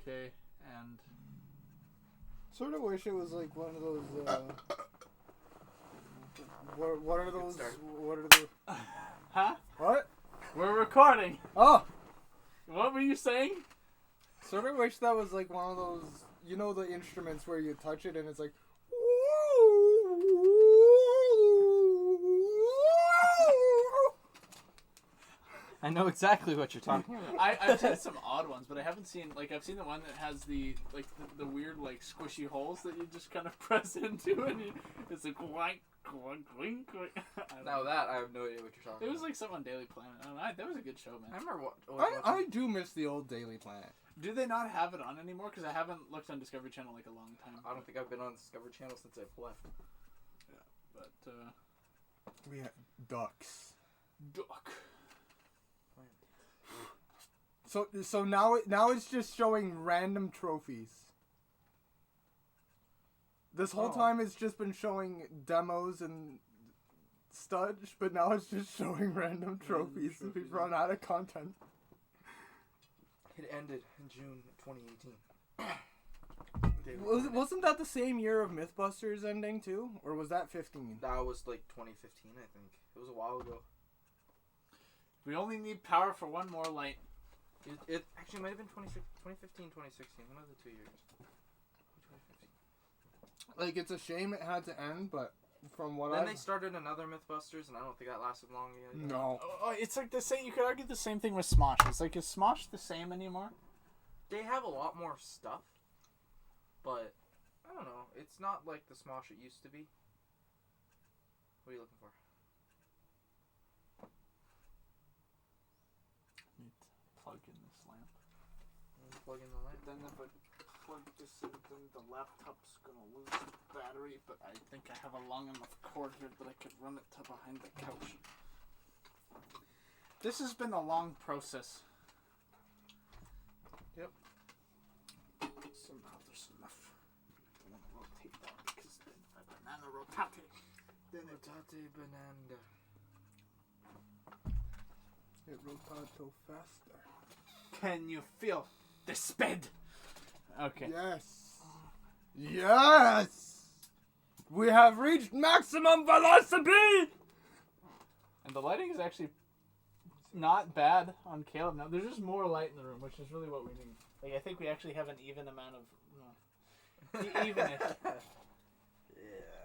Okay, and Sort of wish it was like one of those. What are those? What are the? huh? What? We're recording. Oh, What were you saying? sort of wish that was like one of those. You know the instruments where you touch it and it's like. I know exactly what you're talking about. I've seen some odd ones, but I haven't seen I've seen the one that has the weird squishy holes that you just kind of press into and it's like clank clank clank clank. Now that I have no idea what you're talking It about. was like something on Daily Planet. I don't know. That was a good show, man. I remember I do miss the old Daily Planet. Do they not have it on anymore? Because I haven't looked on Discovery Channel like a long time. I don't think I've been on Discovery Channel since I've left. Yeah, but We had ducks. duck. So now it's just showing random trophies. This whole time it's just been showing demos and stuff, but now it's just showing random trophies. We've run out of content. It ended in June 2018. Wasn't that the same year of Mythbusters ending too, or was that 15? That was like 2015, I think. It was a while ago. We only need power for one more light. It actually might have been 2015, 2016. One of the 2 years. 2015. Like, it's a shame it had to end, but from what Then they started another Mythbusters, and I don't think that lasted long. Either. No. Oh, it's like the same. You could argue the same thing with Smosh. It's like, is Smosh the same anymore? They have a lot more stuff, but I don't know. It's not like the Smosh it used to be. What are you looking for? Need to plug in this lamp. Plug in the lamp. Then if I plug this in, then the laptop's gonna lose battery. But I think I have a long enough cord here that I could run it to behind the couch. This has been a long process. Yep. So now there's enough. I want to rotate that because then if I banana rotate, then it Rotate banana. It rotato faster. Can you feel the speed? Okay. Yes. Yes! We have reached maximum velocity! And the lighting is actually not bad on Caleb now. There's just more light in the room, which is really what we need. Like, I think we actually have an even amount of... even-ish. Yeah.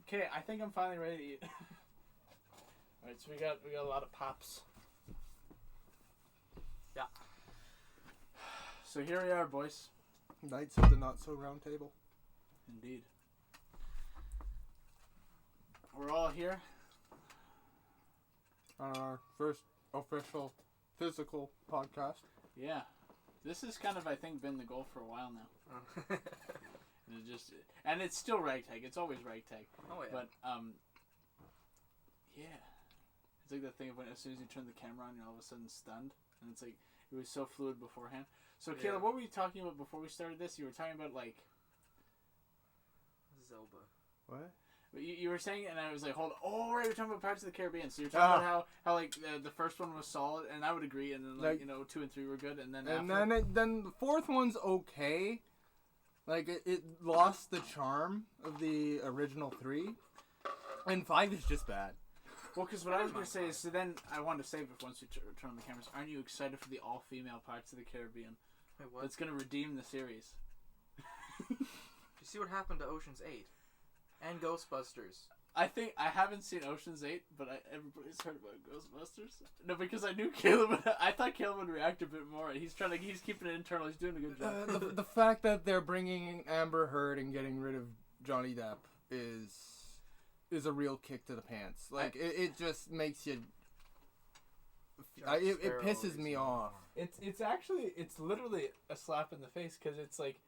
Okay, I think I'm finally ready to eat. Alright, so we got a lot of pops. Yeah. So here we are, boys. Knights of the Not So Round Table. Indeed. We're all here. On our first official physical podcast. Yeah. This has kind of, I think, been the goal for a while now. And it's still ragtag. It's always ragtag. Oh yeah. But yeah, it's like that thing of when as soon as you turn the camera on, you're all of a sudden stunned, and it's like it was so fluid beforehand. So Caleb, what were you talking about before we started this? You were talking about like Zelda. What? you were saying, and I was like, hold on. Oh, right, we're talking about Pirates of the Caribbean. So you're talking about how like the first one was solid, and I would agree, and then like 2 and 3 were good, and then then the fourth one's okay. Like it lost the charm of the original 3, and 5 is just bad. Well, because what I was going to say is, so then I wanted to save it once we turn on the cameras. Aren't you excited for the all-female Pirates of the Caribbean? Wait, what? That's going to redeem the series. Did you see what happened to Ocean's 8? And Ghostbusters. I haven't seen Ocean's 8, but everybody's heard about Ghostbusters. No, because I knew Caleb. I thought Caleb would react a bit more. He's keeping it internal. He's doing a good job. The fact that they're bringing Amber Heard and getting rid of Johnny Depp is a real kick to the pants. Like it just makes you. It pisses me off. It's literally a slap in the face because it's like.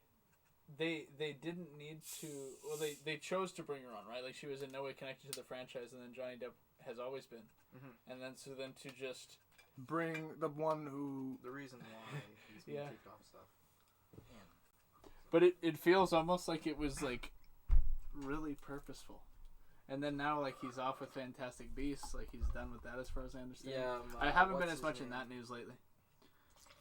They didn't need to. Well, they chose to bring her on, right? Like she was in no way connected to the franchise, and then Johnny Depp has always been. Mm-hmm. And then to just bring the one who the reason why he's being kicked off stuff. Man. But it feels almost like it was like really purposeful. And then now like he's off with Fantastic Beasts, like he's done with that as far as I understand. Yeah. I haven't been as much in that news lately.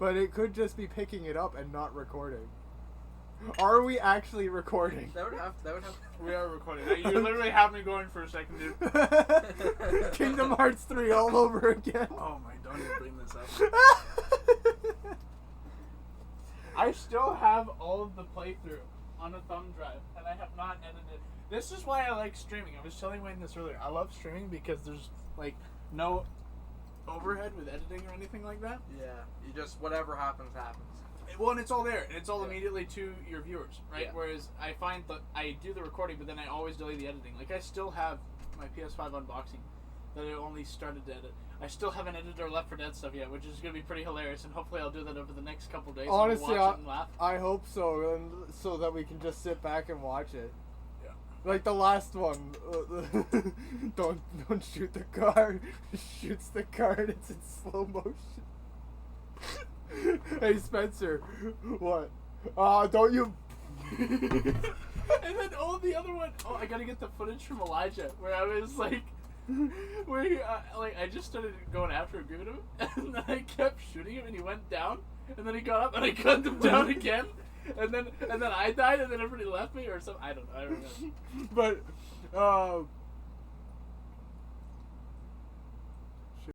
but it could just be picking it up and not recording. Are we actually recording? That would have. We are recording. You literally have me going for a second, dude. Kingdom Hearts 3 all over again. Oh my, don't even bring this up. I still have all of the playthrough on a thumb drive, and I have not edited. This is why I like streaming. I was telling Wayne this earlier. I love streaming because there's like no overhead with editing or anything like that. Yeah, you just whatever happens. Well, and it's all there, and it's all Yeah. immediately to your viewers, right? Yeah. Whereas I find that I do the recording, but then I always delay the editing. Like, I still have my PS5 unboxing that I only started to edit. I still haven't edited our Left 4 Dead stuff yet, which is going to be pretty hilarious, and hopefully I'll do that over the next couple days. Honestly, and we'll watch it and laugh. I hope so, and so that we can just sit back and watch it. Yeah. Like the last one. Don't shoot the car. Shoots the car and it's in slow motion. Hey Spencer, what? Don't you? And then, the other one, I gotta get the footage from Elijah, where I was like, where he, I just started going after him, giving him, and then I kept shooting him, and he went down, and then he got up, and I gunned him down again, and then I died, and then everybody left me, or something. I don't know. But